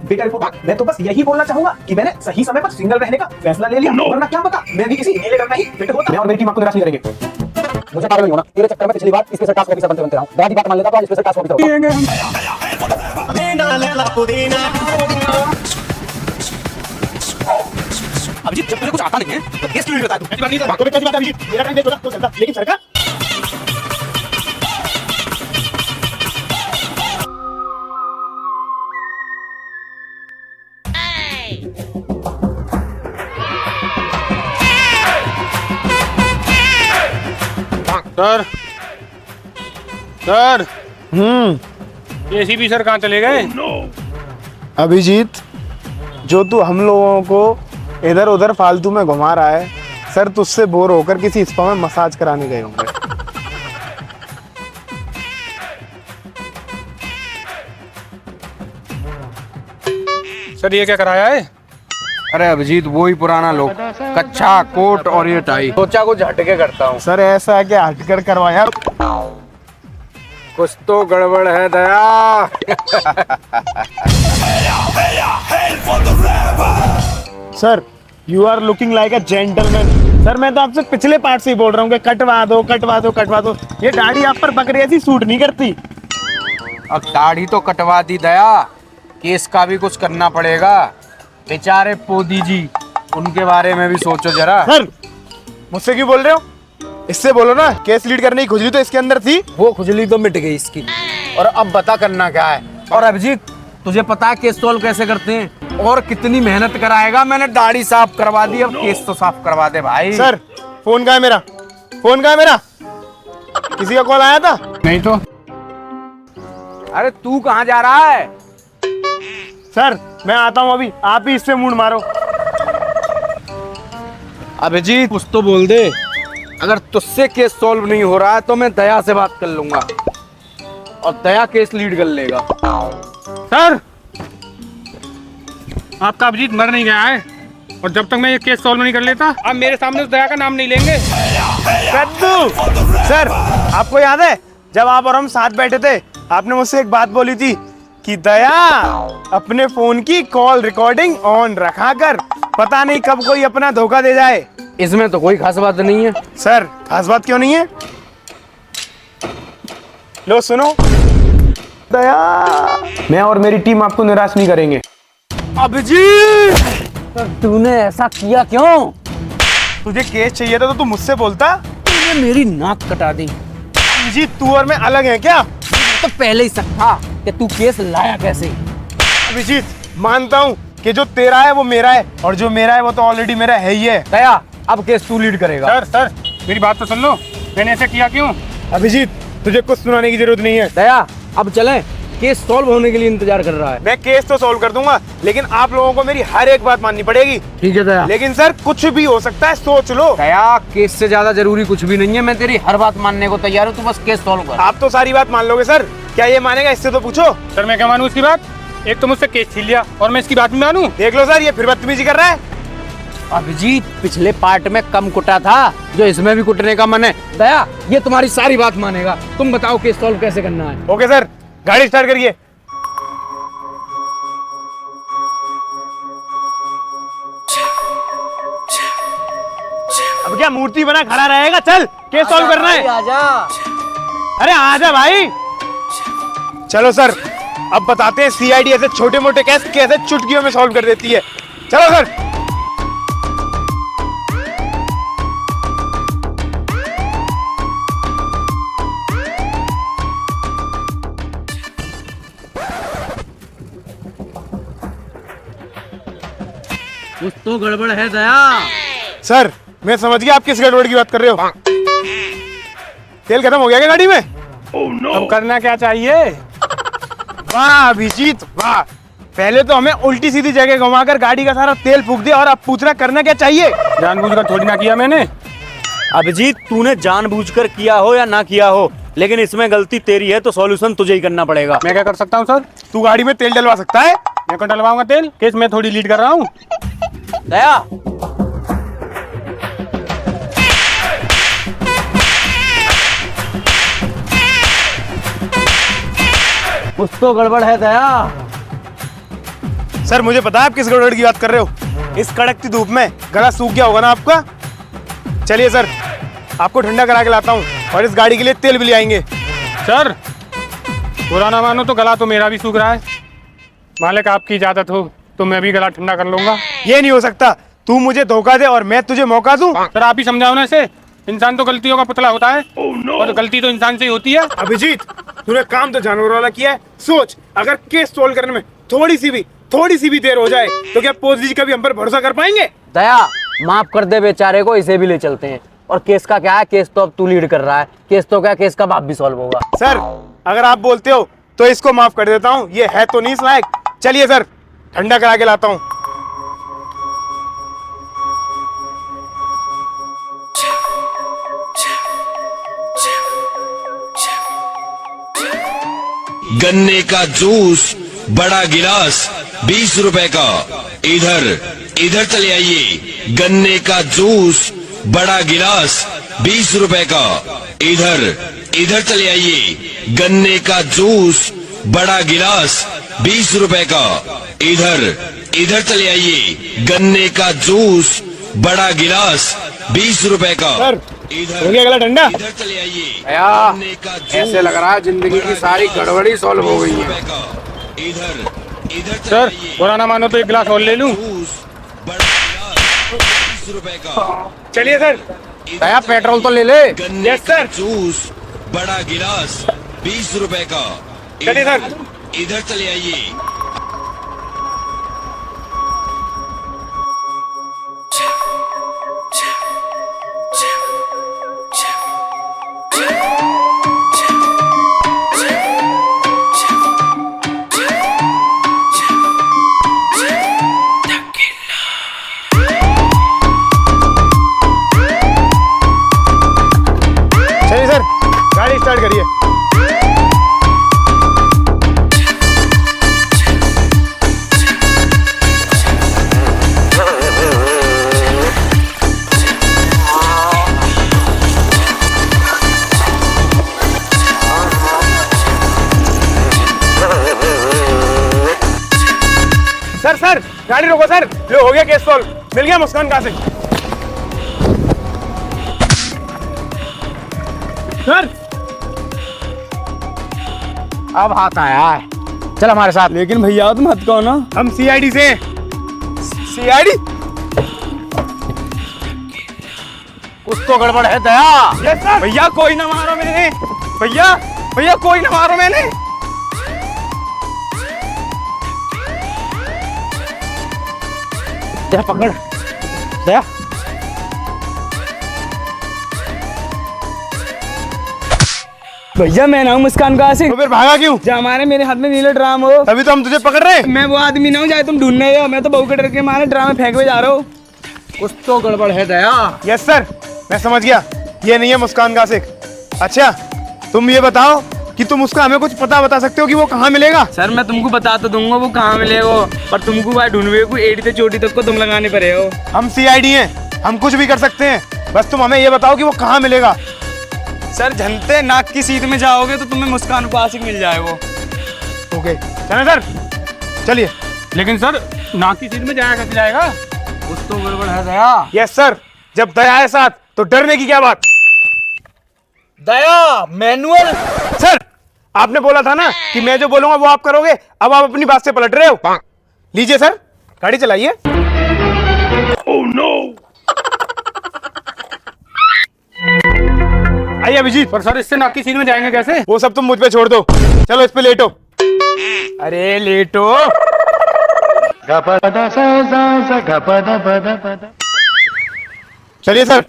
बेटा रिपोर्ट, मैं तो बस यही बोलना चाहूंगा कि मैंने सही समय पर सिंगल रहने का फैसला ले लिया, वरना क्या पता मैं भी किसी नीले रंग में ही फिट होता। मैं और मेरी टीम आपको निराश नहीं करेंगे। मुझे पागल नहीं होना, तेरे चक्कर में पिछली बार स्पेशल टास्क ऑफिसर बनते रहा हूं। दादी बात मान लेता तो आज स्पेशल टास्क ऑफिसर होता। अभिजीत, जब तुझे कुछ आता नहीं है तो केस क्यों बता? तू पहली बार नहीं था, बातों में कैसी बात है अभिजीत? मेरा टाइम वेस्ट होगा तो चलता, लेकिन सरकार सर सर एसीपी सर कहाँ चले गए? अभिजीत, जो तू हम लोगों को इधर उधर फालतू में घुमा रहा है, सर तुझसे बोर होकर किसी स्पा में मसाज कराने गए होंगे। सर ये क्या कराया है? अरे अभिजीत, वो ही पुराना लोग, कच्छा कोट और ये टाई। सोचा कुछ हटके करता हूँ। सर ऐसा है कि हटकर करवाया। कुछ तो गड़बड़ है Daya. Sir you are looking like a gentleman. Sir मैं तो आपसे पिछले पार्ट से ही बोल रहा हूँ कि कटवा दो कटवा दो कटवा दो। ये दाढ़ी आप पर बकरी ऐसी सूट नहीं करती। अब दाढ़ी तो कटवा दी दया, केस का भी कुछ करना पड़ेगा। बेचारे पोदी जी, उनके बारे में भी सोचो जरा। सर मुझसे क्यों बोल रहे हो? इससे बोलो ना, केस लीड करने की खुजली तो इसके अंदर थी। वो खुजली तो मिट गई इसकी, और अब बता करना क्या है। और अभिजीत, तुझे पता है केस सॉल्व कैसे करते हैं और कितनी मेहनत कराएगा? मैंने दाढ़ी साफ करवा दी, अब केस तो साफ करवा दे भाई। सर फोन कहाँ है मेरा? फोन कहाँ है मेरा? किसी का कॉल आया था? नहीं तो। अरे तू कहाँ जा रहा है? सर मैं आता हूँ अभी, आप ही इससे मूड मारो। अभिजीत कुछ तो बोल दे। अगर तुझसे केस सॉल्व नहीं हो रहा है तो मैं दया से बात कर लूंगा और दया केस लीड कर लेगा। सर आपका अभिजीत मर नहीं गया है, और जब तक मैं ये केस सॉल्व नहीं कर लेता आप मेरे सामने उस दया का नाम नहीं लेंगे। कद्दू! सर आपको याद है जब आप और हम साथ बैठे थे, आपने मुझसे एक बात बोली थी कि दया अपने फोन की कॉल रिकॉर्डिंग ऑन रखा कर, पता नहीं कब कोई अपना धोखा दे जाए। इसमें तो कोई खास बात नहीं है। सर खास बात क्यों नहीं है? लो सुनो दया, मैं और मेरी टीम आपको निराश नहीं करेंगे। अभिजीत, तूने ऐसा किया क्यों? तुझे केस चाहिए था तो तू मुझसे बोलता। तूने मेरी नाक कटा दी। अभिजीत तू और मैं अलग हैं क्या? तो पहले ही शक था कि तू केस लाया कैसे। अभिजीत मानता हूँ कि जो तेरा है वो मेरा है, और जो मेरा है वो तो ऑलरेडी मेरा है ही है। दया, अब केस तू लीड करेगा। सर सर मेरी बात तो सुन लो, मैंने ऐसा किया क्यों? अभिजीत तुझे कुछ सुनाने की जरूरत नहीं है। दया अब चलें, केस सॉल्व होने के लिए इंतजार कर रहा है। मैं केस तो सॉल्व कर दूंगा, लेकिन आप लोगों को मेरी हर एक बात माननी पड़ेगी। ठीक है दया। लेकिन सर कुछ भी हो सकता है, सोच लो। दया, केस से ज्यादा जरूरी कुछ भी नहीं है, मैं तेरी हर बात मानने को तैयार हूँ, तू बस केस सॉल्व कर। आप तो सारी बात मान लोगे सर, क्या ये मानेगा? इससे तो पूछो। सर मैं क्या मानूं इसकी बात? एक तो मुझसे केस छीन लिया और मैं इसकी बात भी मानूं? देख लो सर, ये फिर बदतमीजी कर रहा है। अभिजीत पिछले पार्ट में कम कुटा था, जो इसमें भी कुटने का मन है। दया ये तुम्हारी सारी बात मानेगा, तुम बताओ केस सॉल्व कैसे करना है। ओके सर, गाड़ी स्टार्ट करिए। अब क्या मूर्ति बना खड़ा रहेगा? चल केस सॉल्व करना है। आजा। अरे आजा भाई। चलो सर, अब बताते हैं सीआईडी ऐसे छोटे मोटे केस कैसे चुटकियों में सॉल्व कर देती है। चलो सर। कुछ तो गड़बड़ है दया। सर मैं समझ गया आप किस गड़बड़ की बात कर रहे हो। तेल खत्म हो गया क्या गाड़ी में? अब करना क्या चाहिए? वाह अभिजीत वाह, पहले तो हमें उल्टी सीधी जगह घुमाकर गाड़ी का सारा तेल फूक दिया, और अब पूछ रहा करना क्या चाहिए? जानबूझकर थोड़ी ना किया मैंने। अभिजीत तूने जानबूझकर किया हो या ना किया हो, लेकिन इसमें गलती तेरी है तो सॉल्यूशन तुझे ही करना पड़ेगा। मैं क्या कर सकता हूँ सर? तू गाड़ी में तेल डलवा सकता है? मैं कौन डलवाऊंगा तेल? केस मैं थोड़ी लीड कर रहा हूँ। दया कुछ तो गड़बड़ है दया। सर मुझे पता है आप किस गड़बड़ की बात कर रहे हो। इस कड़कती धूप में गला सूख गया होगा ना आपका। चलिए सर, आपको ठंडा करा के लाता हूँ और इस गाड़ी के लिए तेल भी ले आएंगे। सर बुरा ना मानो तो गला तो मेरा भी सूख रहा है। मालिक आपकी इजाजत हो तो मैं भी गला ठंडा कर लूंगा। ये नहीं हो सकता, तू मुझे धोखा दे और मैं तुझे मौका दूं। सर आप ही समझाओ ना इसे। इंसान तो गलतियों का पुतला होता है और गलती तो इंसान से ही होती है। अभिजीत, तूने काम तो जानवर वाला किया है। सोच, अगर केस सोल्व करने में थोड़ी सी भी देर हो जाए तो क्या पोस्ट जी का भी हम पर भरोसा कर पाएंगे? दया माफ कर दे बेचारे को, इसे भी ले चलते हैं। और केस का क्या है, केस तो अब तू लीड कर रहा है। केस तो क्या, केस का बाप भी सॉल्व होगा। सर अगर आप बोलते हो तो इसको माफ कर देता हूँ, ये है तो नहीं इस लायक। चलिए सर, ठंडा करा के लाता हूँ। गन्ने का जूस बड़ा गिलास 20 रुपए का। इधर चले आइए। गन्ने का जूस बड़ा गिलास 20 रुपए का। इधर चले आइए। गन्ने का जूस बड़ा गिलास 20 रुपए का। इधर चले आइए। गन्ने का जूस बड़ा गिलास 20 रुपए का। सर हो गया गला ठंडा? इधर चले आइए। दया, गन्ने का जूस ऐसे लग रहा है जिंदगी की सारी गड़बड़ी सॉल्व हो गई है। इधर सर बुरा ना मानो तो एक गिलास और ले लूं। जूस बड़ा गिलास 20 रुपए का। चलिए सर। दया पेट्रोल तो ले ले। गन्ने का जूस बड़ा गिलास 20 रुपए का। चलिए सर। इधर चले आइए। चलिए सर, गाड़ी स्टार्ट करिए। सर गाड़ी रोको सर। लो हो गया केस सॉल्व, मिल गया मुस्कान कासिम। सर अब हाथ आया है, चल हमारे साथ। लेकिन भैया तुम हद कहो ना, हम सीआईडी से। सीआईडी? कुछ तो गड़बड़ है दया। Yes sir. भैया कोई ना मारो मैंने। भैया कोई ना मारो मैंने। दया पकड़, दया भैया मैं ना हूँ मुस्कान कासिम। तो फिर भागा क्यों? जो हमारे मेरे हाथ में नीले ड्राम हो। तभी तो हम तुझे पकड़ रहे हैं। मैं वो आदमी ना हूँ जाए तुम ढूंढने हो। मैं तो बहू के डर के मारे ड्राम में फेंकवे जा रहा हूँ। कुछ तो गड़बड़ है दया। यस सर, मैं समझ गया, ये नहीं है मुस्कान कासिम। अच्छा तुम ये बताओ कि तुम उसका हमें कुछ पता बता सकते हो कि वो कहाँ मिलेगा? सर मैं तुमको बता तो दूंगा वो कहाँ मिलेगा, पर तुमको भाई ढूंढवे को एड़ी से चोटी तक को तुम लगाने पड़े हो। हम सीआईडी हैं, हम कुछ भी कर सकते हैं, बस तुम हमें ये बताओ कि वो कहाँ मिलेगा। सर झनते नाक की सीध में जाओगे तो तुम्हें मुस्कान कासिम मिल जाए वो। ओके चले सर, चलिए। लेकिन सर नाक की सीट में जाया कैसे जाएगा? कुछ तो गड़बड़ है दया। यस सर, जब दया है साथ तो डरने की क्या बात। दया मैनुअल। सर आपने बोला था ना कि मैं जो बोलूंगा वो आप करोगे, अब आप अपनी बात से पलट रहे हो। लीजिए सर, गाड़ी चलाइए। आइए अभिजीत। पर सर इससे नाक की सीट में जाएंगे कैसे? वो सब तुम मुझ पे छोड़ दो, चलो इस पे लेटो। अरे लेटो। चलिए सर।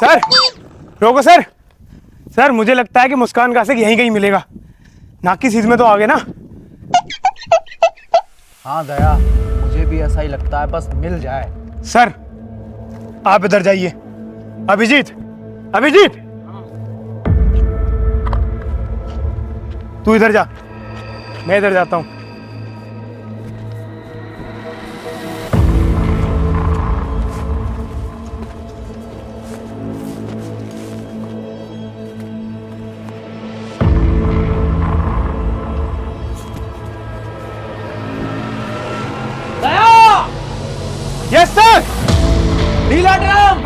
सर रोको सर। सर मुझे लगता है कि मुस्कान कासिम यहीं कहीं मिलेगा। नाक की सीध में तो आ गए ना। हाँ दया, मुझे भी ऐसा ही लगता है, बस मिल जाए। सर आप इधर जाइए। अभिजीत, अभिजीत तू इधर जा, मैं इधर जाता हूं। Yes sir. नीला ड्रम।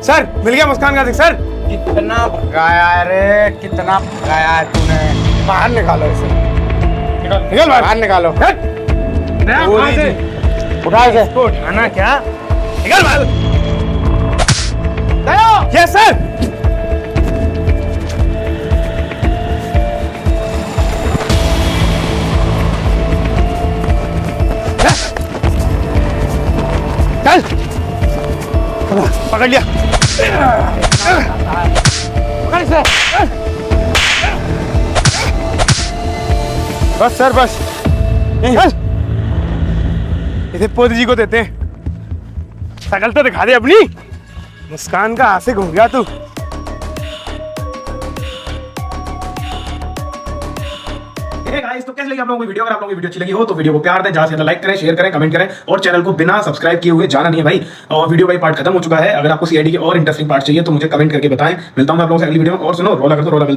सर मिल गया मुस्कान का दिख सर। कितना भगाया है रे, कितना भगाया है तूने। बाहर निकालो इसे, निकल बाहर निकालो। उठा इसे। इसको उठाना क्या? निकल बाहर। Yes sir. चल पकड़ लिया। पकड़ इसे। बस सर बस। चल इसे पोती जी को देते हैं। शकल तो दिखा दे अपनी। मुस्कान का आशिक हो गया तू। गाइस तो कैसे लगी आप लोगों को वीडियो? अगर आप लोगों को वीडियो अच्छी लगी हो तो वीडियो को प्यार दें, ज्यादा से ज्यादा लाइक करें, शेयर करें, कमेंट करें और चैनल को बिना सब्सक्राइब किए हुए जाना नहीं है भाई। और वीडियो भाई पार्ट खत्म हो चुका है। अगर आपको सीआईडी के और इंटरेस्टिंग पार्ट चाहिए तो मुझे कमेंट करके बताएं। मिलता हूं मैं आप लोगों से अगली वीडियो में। और सुनो, रोला कर दो, रोला